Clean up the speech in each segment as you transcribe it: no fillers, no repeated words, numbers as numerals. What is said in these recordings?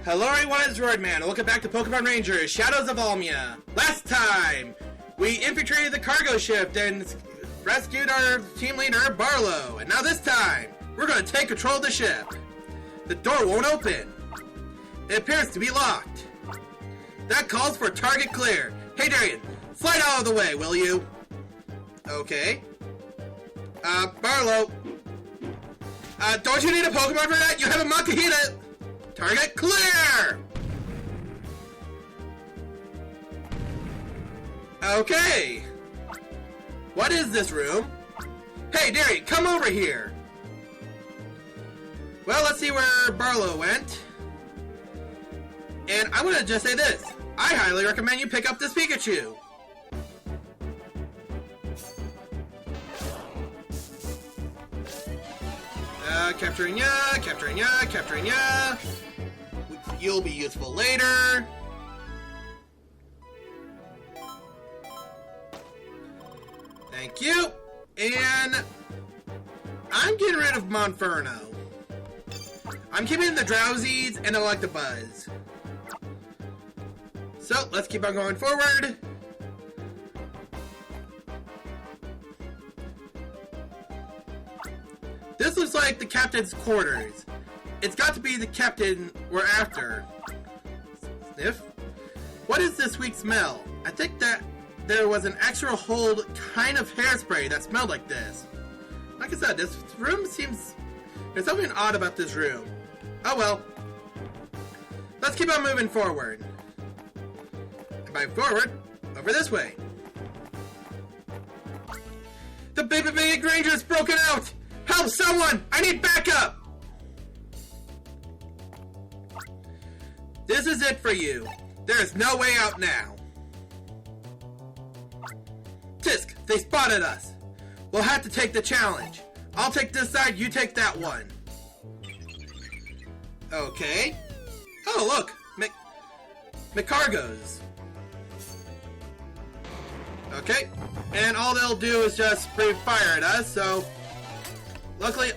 Hello everyone, it's Roidman. Welcome back to Pokemon Rangers, Shadows of Almia. Last time, we infiltrated the cargo ship and rescued our team leader, Barlow. And now this time, we're going to take control of the ship. The door won't open. It appears to be locked. That calls for target clear. Hey Darian, slide out of the way, will you? Okay. Barlow. Don't you need a Pokemon for that? You have a Makahita! Target clear! Okay. What is this room? Hey, Darian, come over here. Well, let's see where Barlow went. And I'm gonna just say this. I highly recommend you pick up this Pikachu. Capturing ya. You'll be useful later. Thank you. And I'm getting rid of Monferno. I'm keeping the Drowsies and Electabuzz. So, let's keep on going forward. This looks like the captain's quarters. It's got to be the captain we're after. Sniff. What is this weak smell? I think that there was an extra hold kind of hairspray that smelled like this. Like I said, this room seems... There's something odd about this room. Oh well. Let's keep on moving forward. And by forward, over this way. The Big Ranger's broken out! Help someone! I need backup! This is it for you. There is no way out now. Tisk, they spotted us. We'll have to take the challenge. I'll take this side, you take that one. Okay. Oh, look! McCargos. Okay. And all they'll do is just spray fire at us, so... Luckily...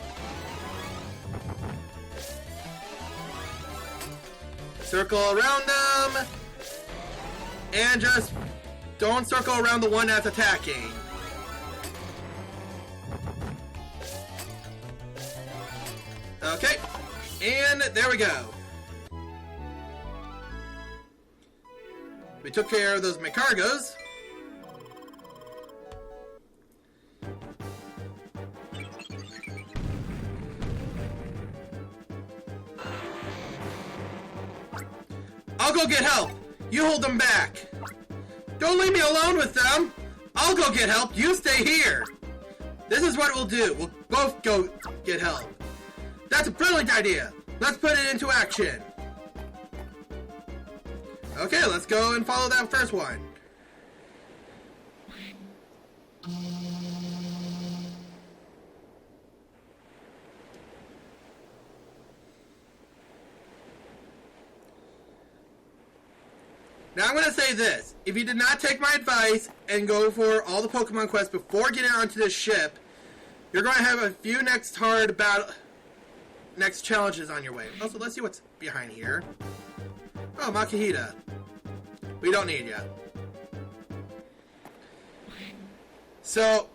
Circle around them. And just don't circle around the one that's attacking. Okay. And there we go. We took care of those McCargos. I'll go get help. You hold them back. Don't leave me alone with them. I'll go get help. You stay here. This is what we'll do. We'll both go get help. That's a brilliant idea. Let's put it into action. Okay, let's go and follow that first one. Now I'm going to say this. If you did not take my advice and go for all the Pokemon quests before getting onto this ship, you're going to have a few next challenges on your way. Also, let's see what's behind here. Oh, Makahita. We don't need ya. So,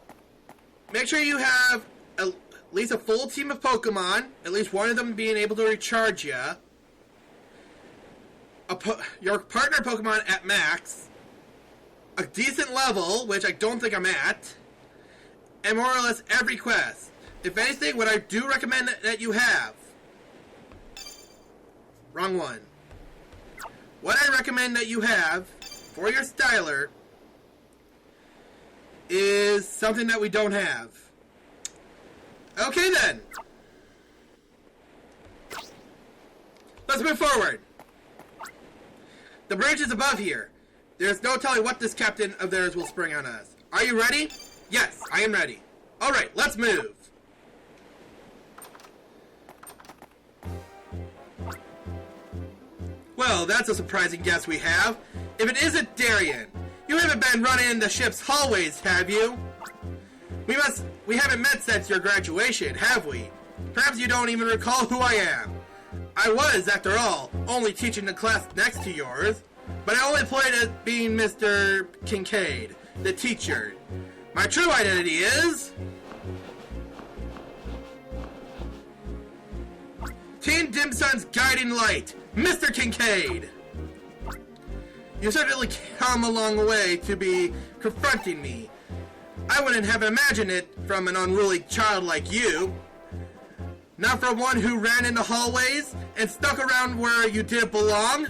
make sure you have at least a full team of Pokemon, at least one of them being able to recharge ya. Your partner Pokemon at max, a decent level, which I don't think I'm at, and more or less every quest. If anything, what I do recommend that you have... Wrong one. What I recommend that you have for your styler is something that we don't have. Okay then. Let's move forward. The bridge is above here. There's no telling what this captain of theirs will spring on us. Are you ready? Yes, I am ready. Alright, let's move. Well, that's a surprising guest we have. If it isn't Darian, you haven't been running in the ship's hallways, have you? We haven't met since your graduation, have we? Perhaps you don't even recall who I am. I was, after all, only teaching the class next to yours. But I only played as being Mr. Kincaid, the teacher. My true identity is... Team Dim Sun's guiding light, Mr. Kincaid. You certainly come a long way to be confronting me. I wouldn't have imagined it from an unruly child like you. Not from one who ran in the hallways and stuck around where you didn't belong.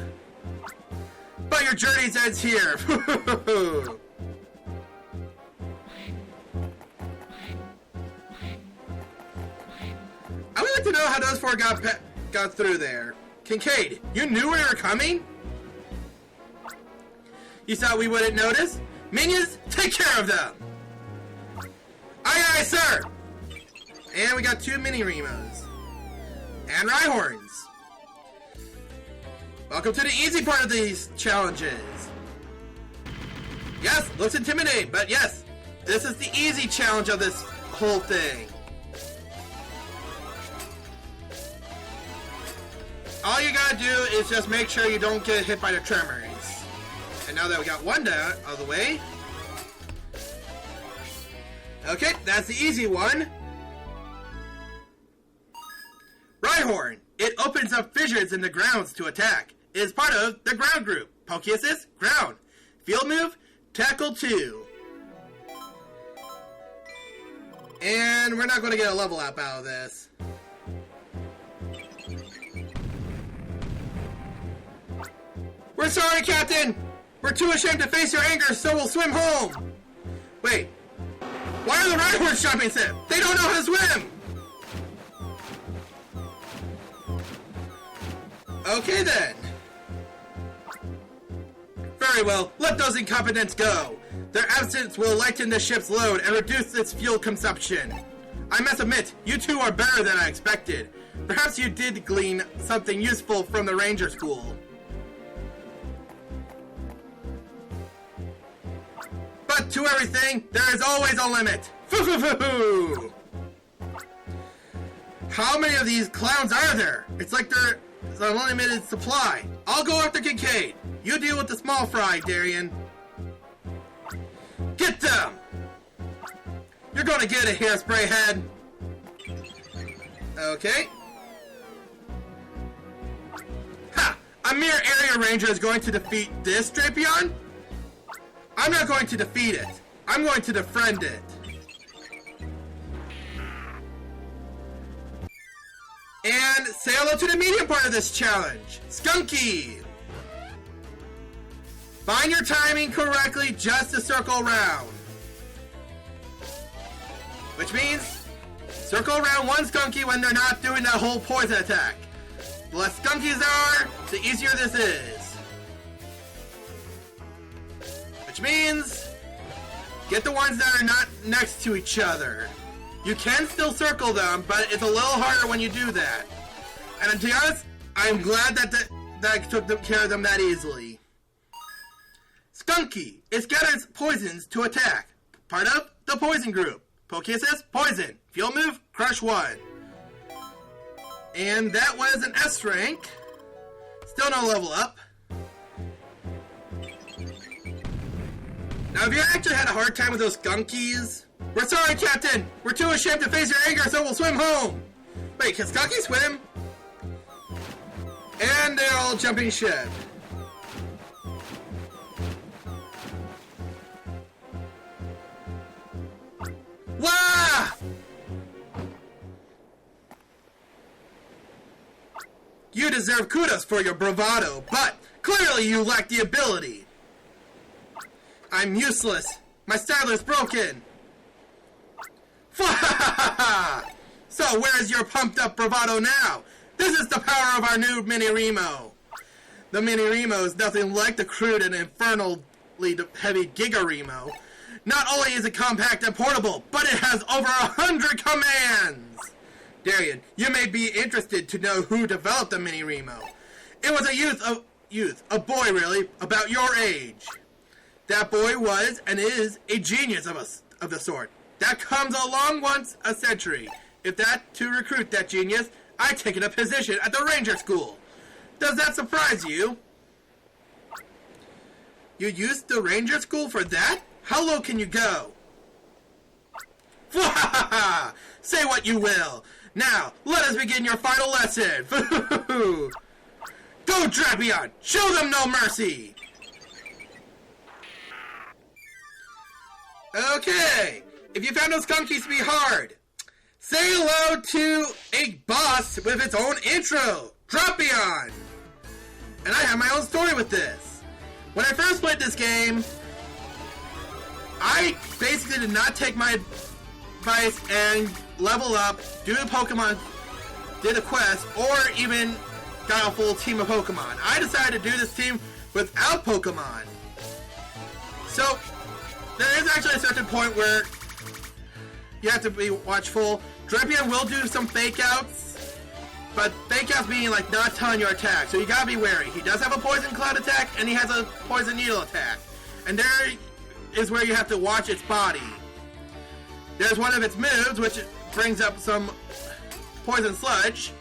But your journey ends here. I would like to know how those four got through there. Kincaid, you knew we were coming? You thought we wouldn't notice? Minions, take care of them! Aye aye, sir! And we got 2 mini-Remos. And Rhyhorns. Welcome to the easy part of these challenges. Yes, looks intimidating, but yes, this is the easy challenge of this whole thing. All you gotta do is just make sure you don't get hit by the tremors. And now that we got one down out of the way. Okay, that's the easy one. Rhyhorn. It opens up fissures in the grounds to attack. It is part of the ground group. Poke Assist, ground. Field move, tackle 2. And we're not going to get a level up out of this. We're sorry, Captain! We're too ashamed to face your anger, so we'll swim home! Wait. Why are the Rhyhorns jumping set? They don't know how to swim! Okay then. Very well, let those incompetents go. Their absence will lighten the ship's load and reduce its fuel consumption. I must admit, you two are better than I expected. Perhaps you did glean something useful from the Ranger School. But to everything, there is always a limit. Foo-foo-foo-hoo! How many of these clowns are there? It's like there's an unlimited supply. I'll go after Kincaid. You deal with the small fry, Darien. Get them! You're gonna get a hairspray head. Okay. Ha! A mere area ranger is going to defeat this Drapion? I'm not going to defeat it. I'm going to defriend it. And say hello to the medium part of this challenge. Skunky! Find your timing correctly just to circle around. Which means, circle around one Skunky when they're not doing that whole poison attack. The less Skunkies there are, the easier this is. Which means, get the ones that are not next to each other. You can still circle them, but it's a little harder when you do that. And to be honest, I'm glad that I took care of them that easily. Skunky. It scatters poisons to attack. Part of the poison group. Poke Assist, poison. Field move, crush 1. And that was an S rank. Still no level up. Now, if you actually had a hard time with those Skunkies, we're sorry, Captain. We're too ashamed to face your anger, so we'll swim home. Wait, can Skunky swim? And they're all jumping ship. Wah! You deserve kudos for your bravado, but clearly you lack the ability. I'm useless. My styler's broken. So where's your pumped up bravado now? This is the power of our new Mini Remo. The Mini Remo is nothing like the crude and infernally heavy Giga Remo. Not only is it compact and portable, but it has over 100 commands! Darien, you may be interested to know who developed the Mini Remo. It was a boy really, about your age. That boy was and is a genius of the sort. That comes along once a century. If that to recruit that genius, I've taken a position at the Ranger School. Does that surprise you? You used the Ranger School for that? How low can you go? Say what you will. Now, let us begin your final lesson. Go, Drapion! Show them no mercy! Okay, if you found those skunkies to be hard, say hello to a boss with its own intro, Drapion! And I have my own story with this. When I first played this game, I basically did not take my advice and level up, do the Pokemon, did a quest, or even got a full team of Pokemon. I decided to do this team without Pokemon. So, there is actually a certain point where you have to be watchful. Drapion will do some fake outs, but fake outs meaning like not telling your attack, so you gotta be wary. He does have a Poison Cloud attack, and he has a Poison Needle attack. And there is where you have to watch its body. There's one of its moves, which brings up some Poison Sludge.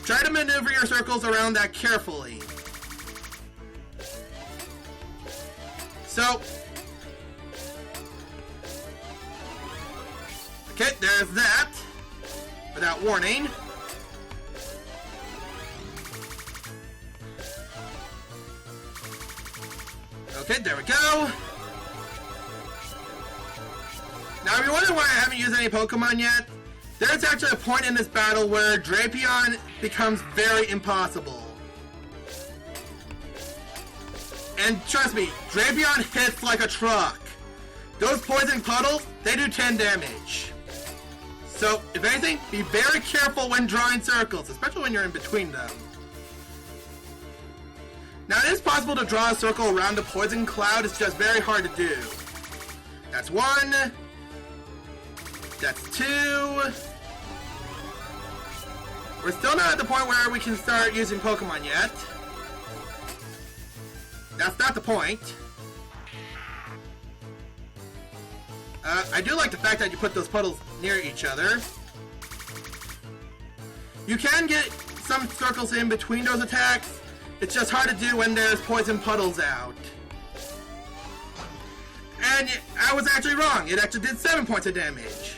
Try to maneuver your circles around that carefully. So, okay, there's that. Without warning. Okay, there we go. Now, if you're wondering why I haven't used any Pokemon yet, there's actually a point in this battle where Drapion becomes very impossible. And trust me, Drapion hits like a truck. Those poison puddles, they do 10 damage. So, if anything, be very careful when drawing circles, especially when you're in between them. Now, it is possible to draw a circle around the Poison Cloud, it's just very hard to do. That's one. That's two. We're still not at the point where we can start using Pokemon yet. That's not the point. I do like the fact that you put those puddles near each other. You can get some circles in between those attacks. It's just hard to do when there's poison puddles out. And I was actually wrong. It actually did 7 points of damage.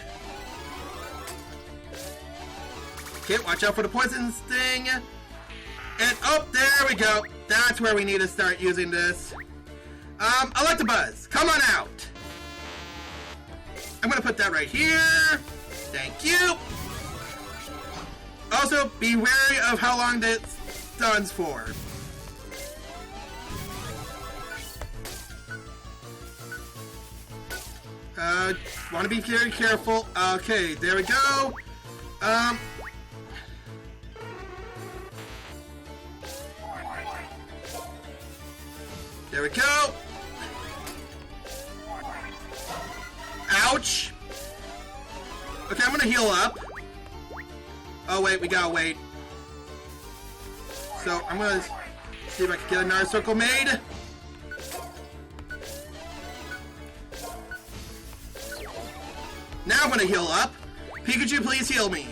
Okay, watch out for the poison sting. And, oh, there we go. That's where we need to start using this. Electabuzz, come on out. I'm going to put that right here. Thank you. Also, be wary of how long that stuns for. Want to be very careful. Okay, there we go. There we go. Ouch. Okay, I'm gonna heal up. Oh wait, we gotta wait. So I'm gonna see if I can get another circle made. Now I'm gonna heal up. Pikachu, please heal me.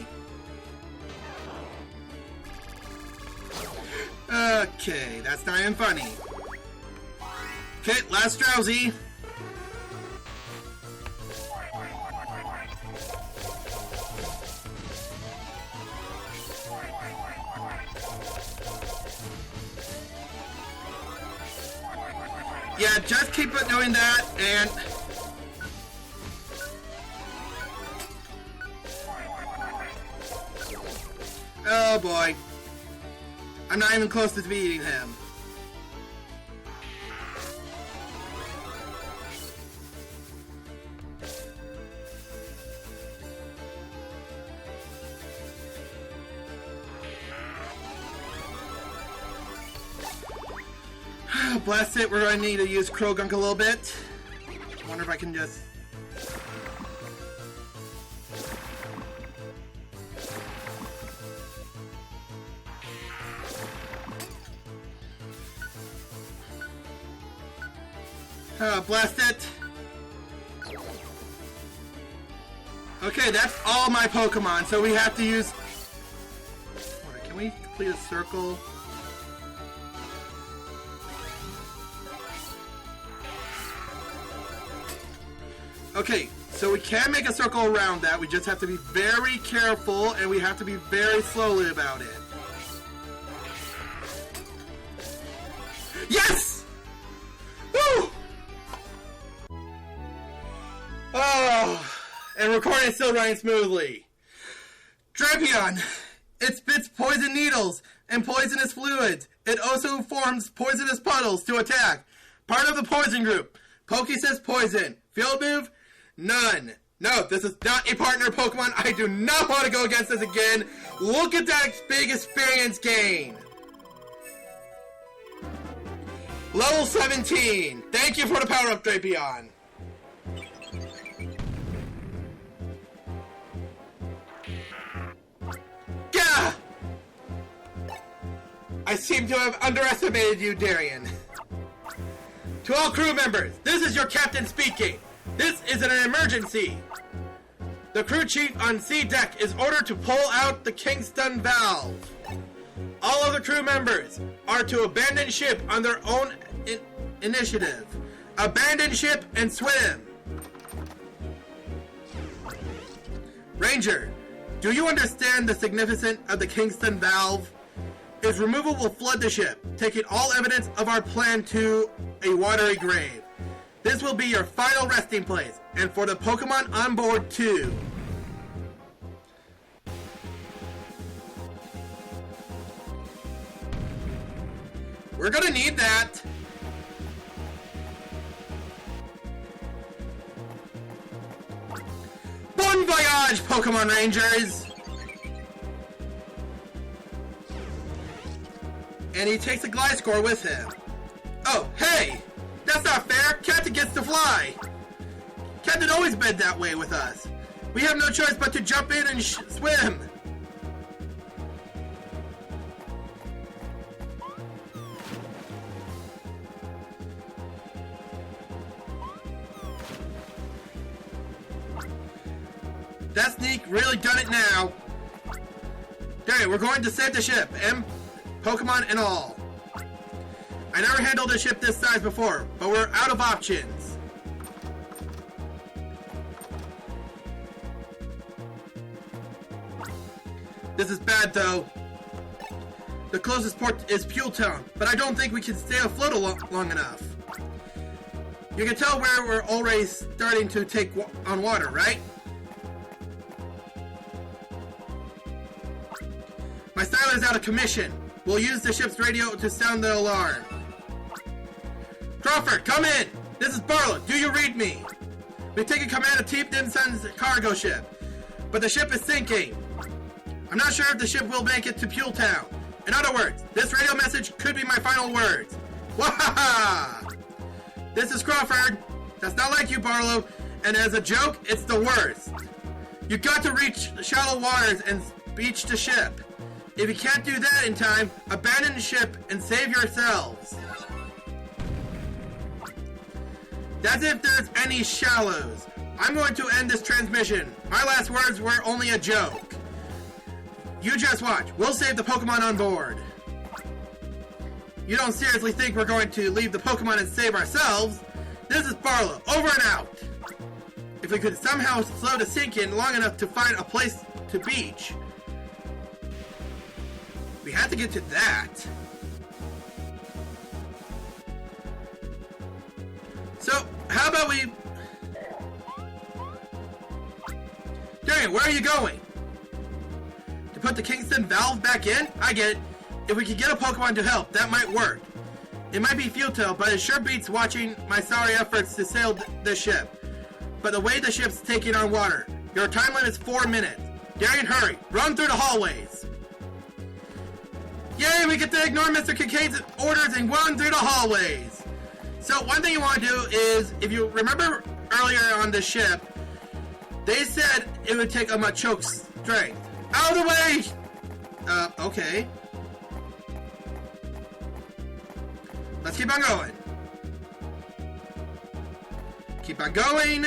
Okay, that's not even funny. Okay, last Drowsy. Yeah, just keep doing that, and... oh boy. I'm not even close to beating him. Blast it, we're going to need to use Krogunk a little bit. I wonder if I can just... blast it. Okay, that's all my Pokemon, so we have to use complete a circle. Okay, so we can make a circle around that. We just have to be very careful, and we have to be very slowly about it. Yes! Woo! Oh, and recording is still running smoothly. Drapion! It spits poison needles and poisonous fluids. It also forms poisonous puddles to attack. Part of the poison group. Pokey says poison. Field move? None. No, this is not a partner Pokemon. I do not want to go against this again. Look at that big experience gain. Level 17. Thank you for the power up, Drapion. Gah! I seem to have underestimated you, Darian. To all crew members, this is your captain speaking. This is an emergency. The crew chief on C deck is ordered to pull out the Kingston valve. All other crew members are to abandon ship on their own initiative. Abandon ship and swim. Ranger, do you understand the significance of the Kingston valve? Its removal will flood the ship, taking all evidence of our plan to a watery grave. This will be your final resting place, and for the Pokemon on board too. We're gonna need that. Bon voyage, Pokemon Rangers! And he takes a Gliscor with him. Oh, hey! That's not fair! Captain gets to fly! Captain always been that way with us. We have no choice but to jump in and swim! That sneak really done it now. Okay, we're going to save the ship, and Pokemon and all. I never handled a ship this size before, but we're out of options. This is bad, though. The closest port is Pewtown, but I don't think we can stay afloat long enough. You can tell where we're already starting to take on water, right? My styler is out of commission. We'll use the ship's radio to sound the alarm. Crawford, come in! This is Barlow. Do you read me? We've taken command of Team Dimson's cargo ship, but the ship is sinking. I'm not sure if the ship will make it to Pewtown. In other words, this radio message could be my final words. Wahaha! This is Crawford. That's not like you, Barlow. And as a joke, it's the worst. You got to reach shallow waters and beach the ship. If you can't do that in time, abandon the ship and save yourselves. That's if there's any shallows. I'm going to end this transmission. My last words were only a joke. You just watch. We'll save the Pokemon on board. You don't seriously think we're going to leave the Pokemon and save ourselves? This is Barlow. Over and out. If we could somehow slow the sink in long enough to find a place to beach. We have to get to that. So, how about we... Darian, where are you going? To put the Kingston valve back in? I get it. If we could get a Pokemon to help, that might work. It might be futile, but it sure beats watching my sorry efforts to sail the ship. But the way the ship's taking on water, your time limit is 4 minutes. Darian, hurry. Run through the hallways. Yay, we get to ignore Mr. Kincaid's orders and run through the hallways. So one thing you want to do is, if you remember earlier on the ship, they said it would take a Machoke strength. Out of the way! Okay. Let's keep on going. Keep on going.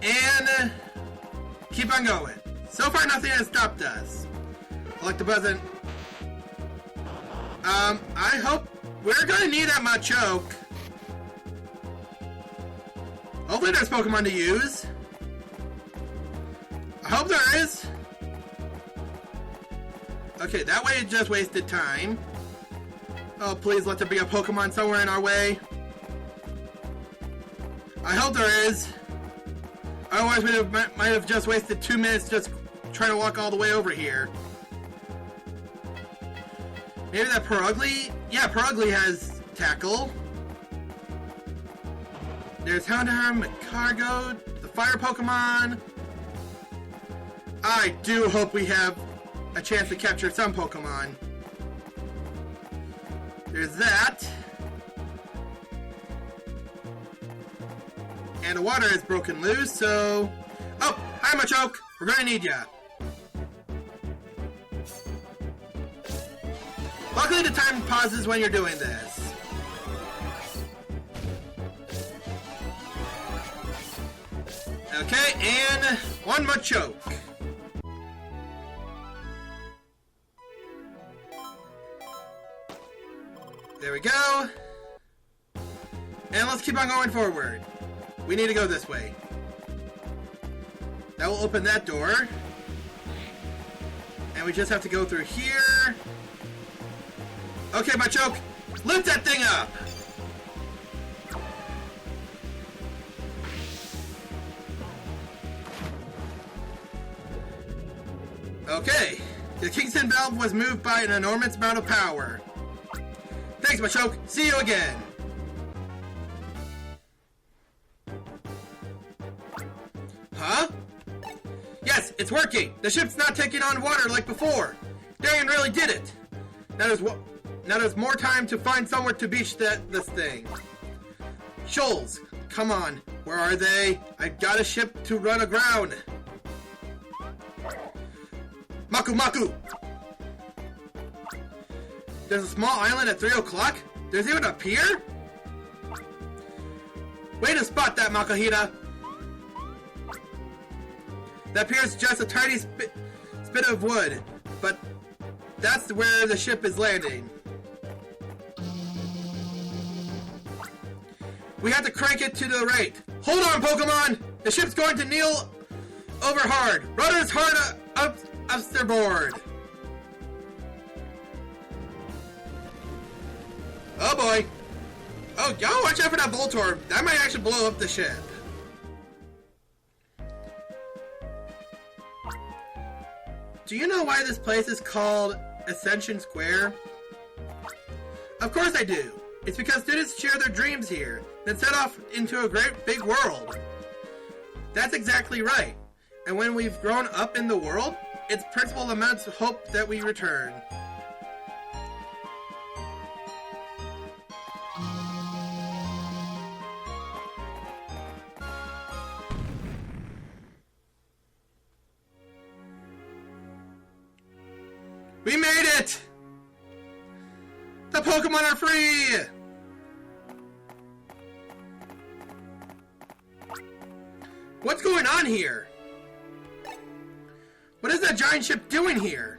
And keep on going. So far, nothing has stopped us. Like the button. I hope we're gonna need that Machoke. Hopefully there's Pokemon to use. I hope there is. Okay, that way it just wasted time. Oh, please let there be a Pokemon somewhere in our way. I hope there is. Otherwise, we might have just wasted 2 minutes just trying to walk all the way over here. Maybe that Perugly? Yeah, Perugly has Tackle. There's Houndour, Cargo, the Fire Pokemon. I do hope we have a chance to capture some Pokemon. There's that. And the water is broken loose, so... Oh! Hi, Machoke! We're gonna need ya! Luckily, the time pauses when you're doing this. Okay, and one Machoke. There we go. And let's keep on going forward. We need to go this way. That will open that door. And we just have to go through here. Okay, Machoke, lift that thing up! Okay, the Kingston valve was moved by an enormous amount of power. Thanks, Machoke. See you again. Huh? Yes, it's working. The ship's not taking on water like before. Darian really did it. Now there's more time to find somewhere to beach this thing. Shoals, come on. Where are they? I've got a ship to run aground. Maku Maku! There's a small island at 3 o'clock? There's even a pier? Way to spot that, Makuhita! That pier's just a tiny spit of wood, but that's where the ship is landing. We have to crank it to the right. Hold on, Pokemon! The ship's going to kneel over hard. Rudder's hard up their board. Oh boy. Oh, y'all watch out for that Voltorb. That might actually blow up the ship. Do you know why this place is called Ascension Square? Of course I do. It's because students share their dreams here, then set off into a great big world. That's exactly right. And when we've grown up in the world, it's principal amounts of hope that we return. We made it! The Pokemon are free! What's going on here? What is that giant ship doing here?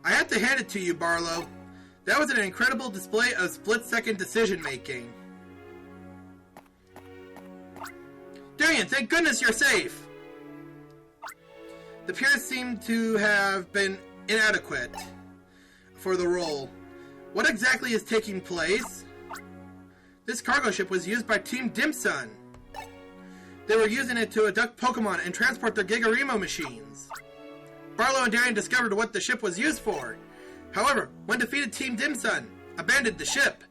I have to hand it to you, Barlow. That was an incredible display of split-second decision-making. Darian, thank goodness you're safe! The piers seem to have been inadequate for the role. What exactly is taking place? This cargo ship was used by Team Dimsun. They were using it to abduct Pokemon and transport their Gigarimo machines. Barlow and Darian discovered what the ship was used for. However, when defeated, Team Dimsun abandoned the ship,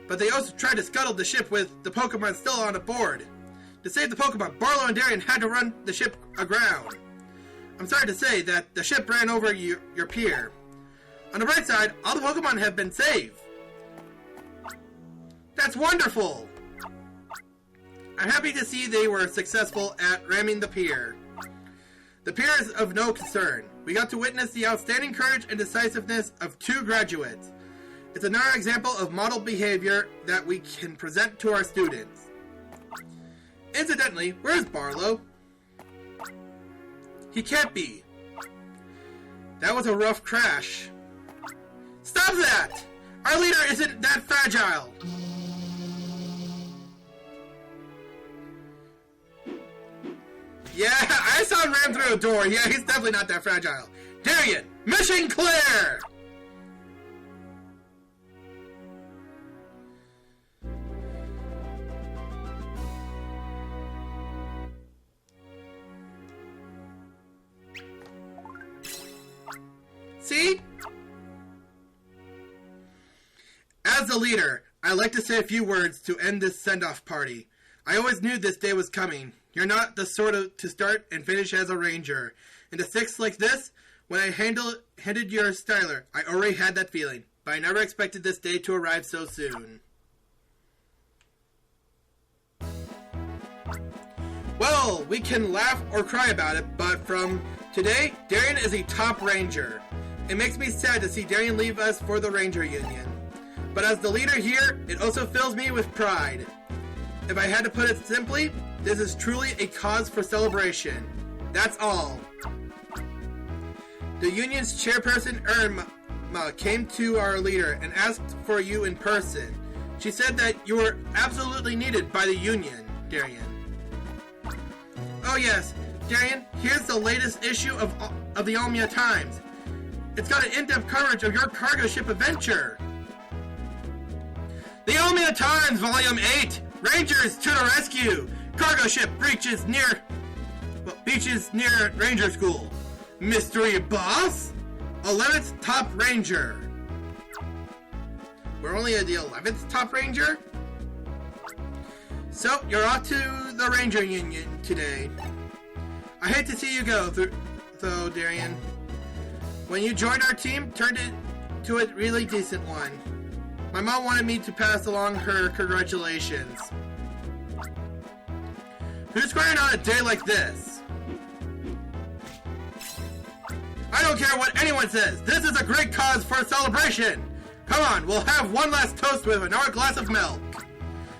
but they also tried to scuttle the ship with the Pokemon still on board. To save the Pokemon, Barlow and Darian had to run the ship aground. I'm sorry to say that the ship ran over your pier. On the bright side, all the Pokemon have been saved. That's wonderful! I'm happy to see they were successful at ramming the pier. The pier is of no concern. We got to witness the outstanding courage and decisiveness of 2 graduates. It's another example of model behavior that we can present to our students. Incidentally, where's Barlow? He can't be. That was a rough crash. Stop that! Our leader isn't that fragile! Yeah, I saw him ram through a door. Yeah, he's definitely not that fragile. Darien, mission clear! See? As the leader, I'd like to say a few words to end this send-off party. I always knew this day was coming. You're not the sort of to start and finish as a ranger. In a six like this, when I handed your styler, I already had that feeling. But I never expected this day to arrive so soon. Well, we can laugh or cry about it, but from today, Darien is a top ranger. It makes me sad to see Darien leave us for the Ranger Union. But as the leader here, it also fills me with pride. If I had to put it simply, this is truly a cause for celebration. That's all. The union's chairperson, Irma, came to our leader and asked for you in person. She said that you were absolutely needed by the union, Darien. Oh yes, Darien, here's the latest issue of the Almia Times. It's got an in-depth coverage of your cargo ship adventure. The Almia Times, Volume 8! Rangers to the rescue! Cargo ship beaches near Ranger School. Mystery boss? 11th Top Ranger. We're only at the 11th Top Ranger? So, you're off to the Ranger Union today. I hate to see you go, though, Darien. When you joined our team, turned it to a really decent one. My mom wanted me to pass along her congratulations. Who's crying on a day like this? I don't care what anyone says. This is a great cause for a celebration. Come on, we'll have one last toast with another glass of milk.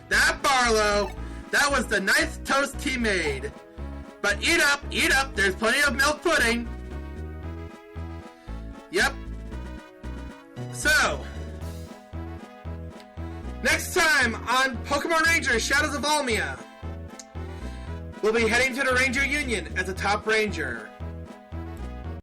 That Barlow, that was the ninth toast he made. But eat up, there's plenty of milk pudding. Yep. So, next time on Pokemon Ranger Shadows of Almia, we'll be heading to the Ranger Union as a top ranger.